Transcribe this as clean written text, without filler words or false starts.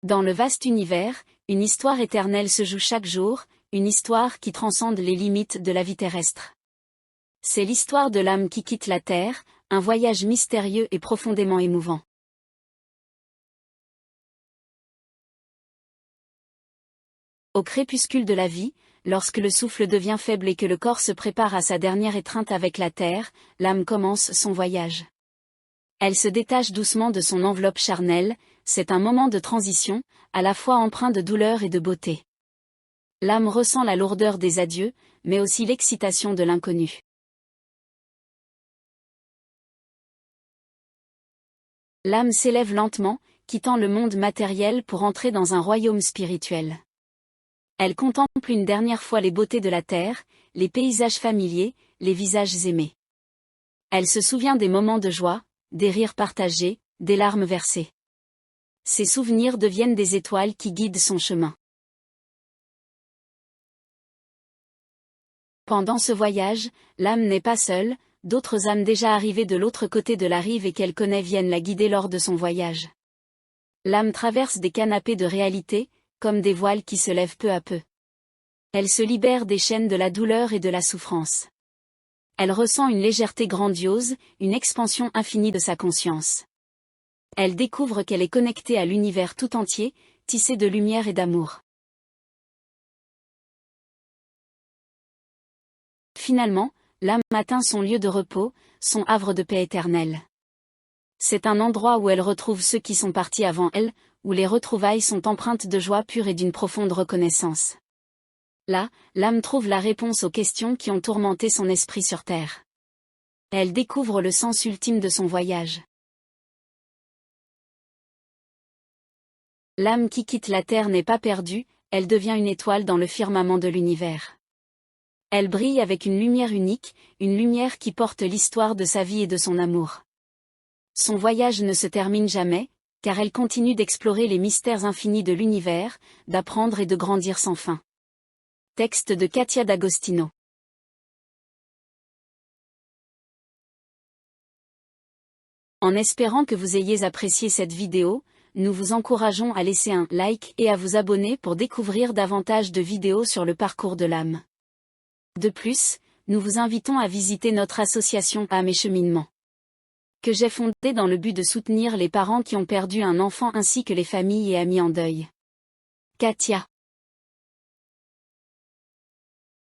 Dans le vaste univers, une histoire éternelle se joue chaque jour, une histoire qui transcende les limites de la vie terrestre. C'est l'histoire de l'âme qui quitte la Terre, un voyage mystérieux et profondément émouvant. Au crépuscule de la vie, lorsque le souffle devient faible et que le corps se prépare à sa dernière étreinte avec la terre, l'âme commence son voyage. Elle se détache doucement de son enveloppe charnelle, c'est un moment de transition, à la fois empreint de douleur et de beauté. L'âme ressent la lourdeur des adieux, mais aussi l'excitation de l'inconnu. L'âme s'élève lentement, quittant le monde matériel pour entrer dans un royaume spirituel. Elle contemple une dernière fois les beautés de la terre, les paysages familiers, les visages aimés. Elle se souvient des moments de joie, des rires partagés, des larmes versées. Ces souvenirs deviennent des étoiles qui guident son chemin. Pendant ce voyage, l'âme n'est pas seule, d'autres âmes déjà arrivées de l'autre côté de la rive et qu'elle connaît viennent la guider lors de son voyage. L'âme traverse des canapés de réalité, comme des voiles qui se lèvent peu à peu. Elle se libère des chaînes de la douleur et de la souffrance. Elle ressent une légèreté grandiose, une expansion infinie de sa conscience. Elle découvre qu'elle est connectée à l'univers tout entier, tissé de lumière et d'amour. Finalement, l'âme atteint son lieu de repos, son havre de paix éternelle. C'est un endroit où elle retrouve ceux qui sont partis avant elle, où les retrouvailles sont empreintes de joie pure et d'une profonde reconnaissance. Là, l'âme trouve la réponse aux questions qui ont tourmenté son esprit sur terre. Elle découvre le sens ultime de son voyage. L'âme qui quitte la terre n'est pas perdue, elle devient une étoile dans le firmament de l'univers. Elle brille avec une lumière unique, une lumière qui porte l'histoire de sa vie et de son amour. Son voyage ne se termine jamais, car elle continue d'explorer les mystères infinis de l'univers, d'apprendre et de grandir sans fin. Texte de Katia D'Agostino. En espérant que vous ayez apprécié cette vidéo, nous vous encourageons à laisser un like et à vous abonner pour découvrir davantage de vidéos sur le parcours de l'âme. De plus, nous vous invitons à visiter notre association Âme et Cheminement, que j'ai fondée dans le but de soutenir les parents qui ont perdu un enfant ainsi que les familles et amis en deuil. Katia.